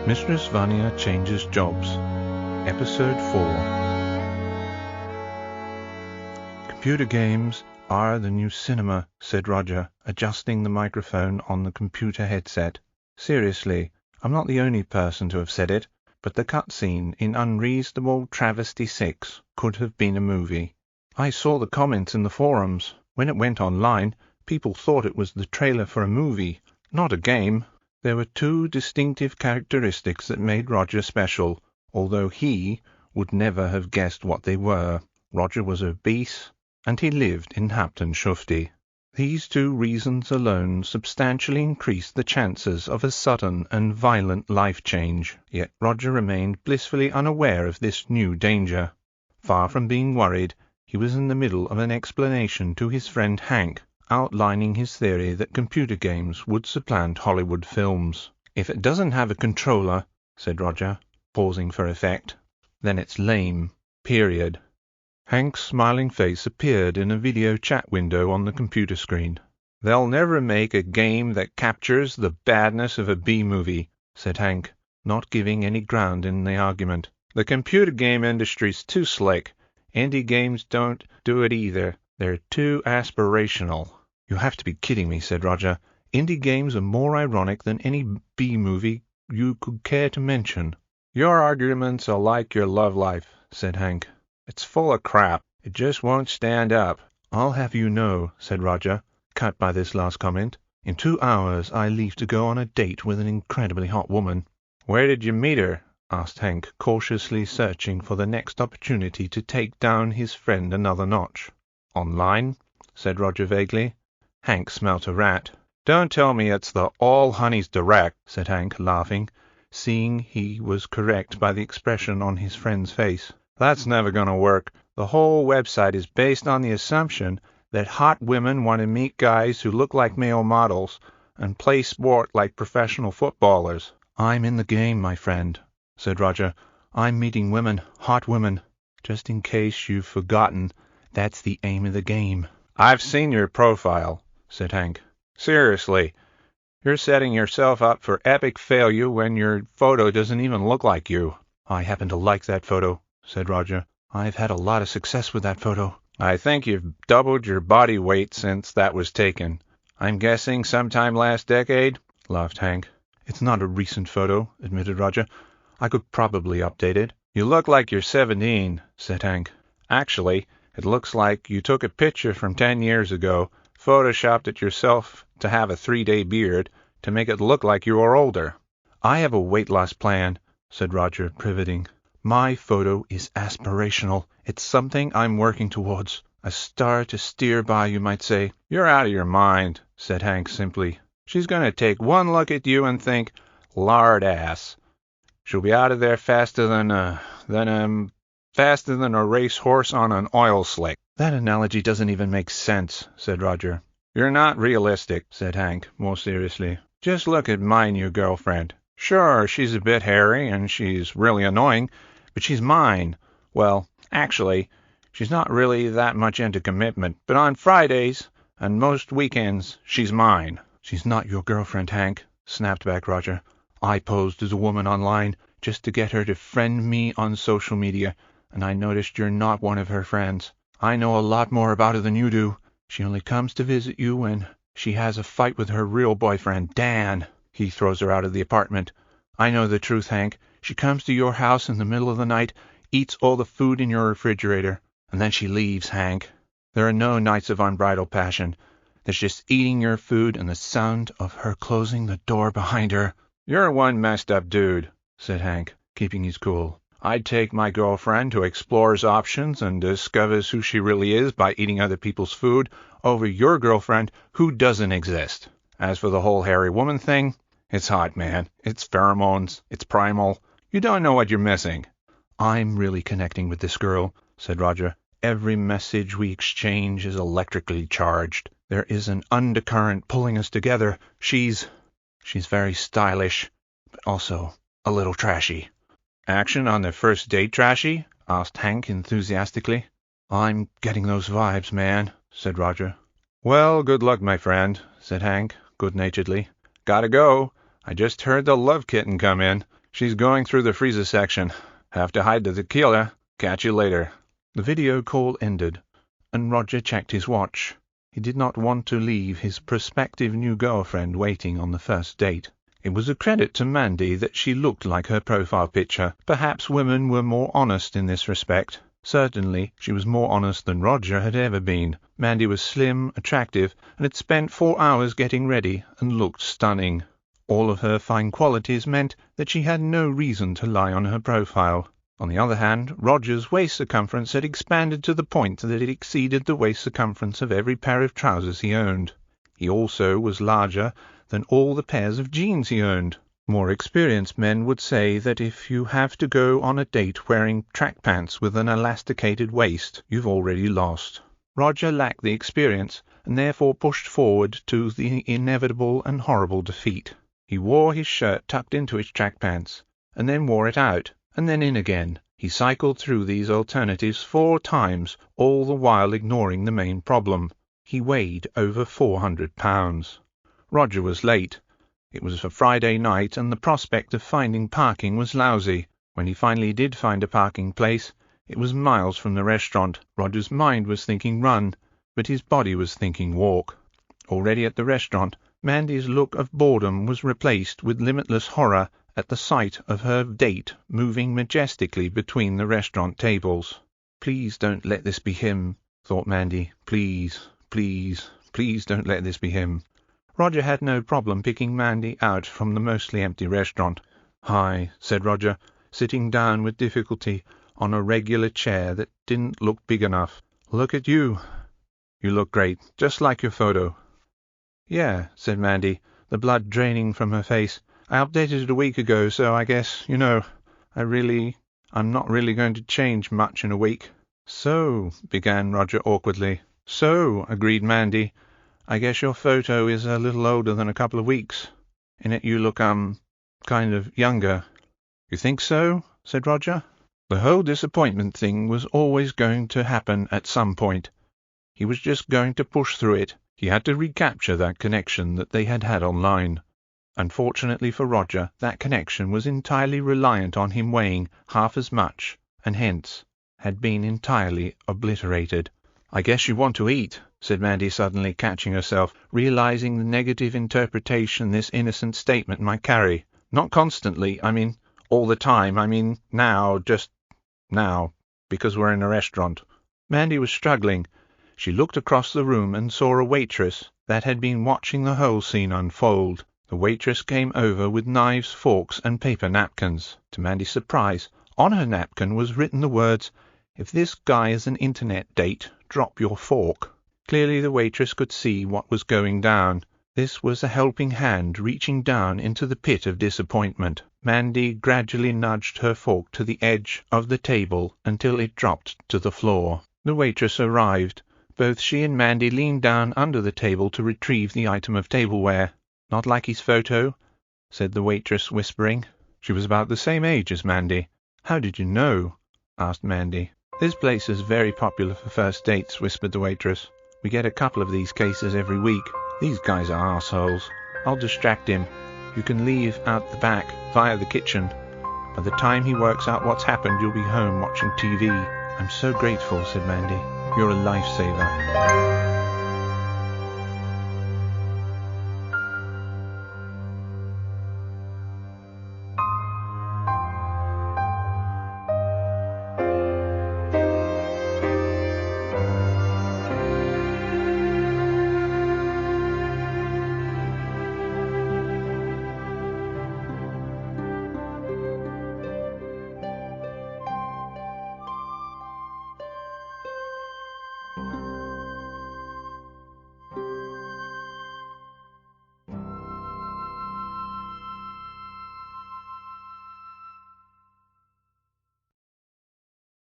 Mistress Vania Changes Jobs. Episode 4. Computer games are the new cinema, said Roger, adjusting the microphone on the computer headset. Seriously, I'm not the only person to have said it, but the cutscene in Unreasonable Travesty 6 could have been a movie. I saw the comments in the forums. When it went online, people thought it was the trailer for a movie, not a game. There were two distinctive characteristics that made Roger special, although he would never have guessed what they were. Roger was obese, and he lived in Hapten-Shufti. These two reasons alone substantially increased the chances of a sudden and violent life change, yet Roger remained blissfully unaware of this new danger. Far from being worried, he was in the middle of an explanation to his friend Hank, outlining his theory that computer games would supplant Hollywood films. "If it doesn't have a controller," said Roger, pausing for effect, "then it's lame. Period." Hank's smiling face appeared in a video chat window on the computer screen. "They'll never make a game that captures the badness of a B-movie," said Hank, not giving any ground in the argument. "The computer game industry's too slick. Indie games don't do it either. They're too aspirational." "You have to be kidding me," said Roger. "Indie games are more ironic than any B-movie you could care to mention." "Your arguments are like your love life," said Hank. "It's full of crap. It just won't stand up." "I'll have you know," said Roger, cut by this last comment, "in 2 hours I leave to go on a date with an incredibly hot woman." "Where did you meet her?" asked Hank, cautiously searching for the next opportunity to take down his friend another notch. "Online," said Roger vaguely. Hank smelt a rat. "Don't tell me it's the All Honeys Direct," said Hank, laughing, seeing he was correct by the expression on his friend's face. "That's never going to work. The whole website is based on the assumption that hot women want to meet guys who look like male models and play sport like professional footballers." "I'm in the game, my friend," said Roger. "I'm meeting women, hot women. Just in case you've forgotten, that's the aim of the game." "I've seen your profile," said Hank. "Seriously, you're setting yourself up for epic failure when your photo doesn't even look like you." "I happen to like that photo," said Roger. "I've had a lot of success with that photo." "I think you've doubled your body weight since that was taken. I'm guessing sometime last decade?" laughed Hank. "It's not a recent photo," admitted Roger. "I could probably update it." "You look like you're 17, said Hank. "Actually, it looks like you took a picture from 10 years ago, photoshopped it yourself to have a 3-day beard to make it look like you were older." "I have a weight loss plan," said Roger, pivoting. "My photo is aspirational. It's something I'm working towards. A star to steer by, you might say." "You're out of your mind," said Hank simply. "She's going to take one look at you and think, 'Lard ass.' She'll be out of there faster than a racehorse on an oil slick." "That analogy doesn't even make sense," said Roger. "You're not realistic," said Hank, more seriously. "Just look at my new girlfriend. Sure, she's a bit hairy and she's really annoying, but she's mine. Well, actually, she's not really that much into commitment, but on Fridays and most weekends, she's mine." "She's not your girlfriend, Hank," snapped back Roger. "I posed as a woman online just to get her to friend me on social media, and I noticed you're not one of her friends. I know a lot more about her than you do. She only comes to visit you when she has a fight with her real boyfriend, Dan. He throws her out of the apartment. I know the truth, Hank. She comes to your house in the middle of the night, eats all the food in your refrigerator, and then she leaves, Hank. There are no nights of unbridled passion. There's just eating your food and the sound of her closing the door behind her." "You're one messed up dude," said Hank, keeping his cool. "I'd take my girlfriend who explores options and discovers who she really is by eating other people's food over your girlfriend who doesn't exist. As for the whole hairy woman thing, it's hot, man. It's pheromones. It's primal. You don't know what you're missing." "I'm really connecting with this girl," said Roger. "Every message we exchange is electrically charged. There is an undercurrent pulling us together. She's very stylish, but also a little trashy." "Action on the first date trashy?" asked Hank enthusiastically. "I'm getting those vibes, man," said Roger. "Well, good luck, my friend," said Hank good-naturedly. "Gotta go. I just heard the love kitten come in. She's going through the freezer section. Have to hide the tequila. Catch you later." The video call ended, and Roger checked his watch. He did not want to leave his prospective new girlfriend waiting on the first date. It was a credit to Mandy that she looked like her profile picture. Perhaps women were more honest in this respect. Certainly, she was more honest than Roger had ever been. Mandy was slim, attractive, and had spent 4 hours getting ready and looked stunning. All of her fine qualities meant that she had no reason to lie on her profile. On the other hand, Roger's waist circumference had expanded to the point that it exceeded the waist circumference of every pair of trousers he owned. He also was larger than all the pairs of jeans he owned. More experienced men would say that if you have to go on a date wearing track pants with an elasticated waist, you've already lost. Roger lacked the experience, and therefore pushed forward to the inevitable and horrible defeat. He wore his shirt tucked into his track pants, and then wore it out, and then in again. He cycled through these alternatives 4 times, all the while ignoring the main problem. He weighed over 400 pounds. Roger was late. It was a Friday night, and the prospect of finding parking was lousy. When he finally did find a parking place, it was miles from the restaurant. Roger's mind was thinking run, but his body was thinking walk. Already at the restaurant, Mandy's look of boredom was replaced with limitless horror at the sight of her date moving majestically between the restaurant tables. "Please don't let this be him," thought Mandy. "Please, please, please don't let this be him." Roger had no problem picking Mandy out from the mostly empty restaurant. "Hi," said Roger, sitting down with difficulty on a regular chair that didn't look big enough. "Look at you. You look great, just like your photo." "Yeah," said Mandy, the blood draining from her face. "I updated it a week ago, so I guess, I'm not really going to change much in a week." "So," began Roger awkwardly. "So," agreed Mandy, "I guess your photo is a little older than a couple of weeks. In it you look, kind of younger." "You think so?" said Roger. The whole disappointment thing was always going to happen at some point. He was just going to push through it. He had to recapture that connection that they had had online. Unfortunately for Roger, that connection was entirely reliant on him weighing half as much, and hence had been entirely obliterated. "I guess you want to eat," said Mandy, suddenly catching herself, realizing the negative interpretation this innocent statement might carry. "Not constantly, all the time, now, just now, because we're in a restaurant." Mandy was struggling. She looked across the room and saw a waitress that had been watching the whole scene unfold. The waitress came over with knives, forks, and paper napkins. To Mandy's surprise, on her napkin was written the words, "If this guy is an internet date, drop your fork." Clearly the waitress could see what was going down. This was a helping hand reaching down into the pit of disappointment. Mandy gradually nudged her fork to the edge of the table until it dropped to the floor. The waitress arrived. Both she and Mandy leaned down under the table to retrieve the item of tableware. "Not like his photo?" said the waitress, whispering. She was about the same age as Mandy. "How did you know?" asked Mandy. "This place is very popular for first dates," whispered the waitress. "We get a couple of these cases every week. These guys are assholes. I'll distract him. You can leave out the back, via the kitchen. By the time he works out what's happened, you'll be home watching TV." "I'm so grateful," said Mandy. "You're a lifesaver."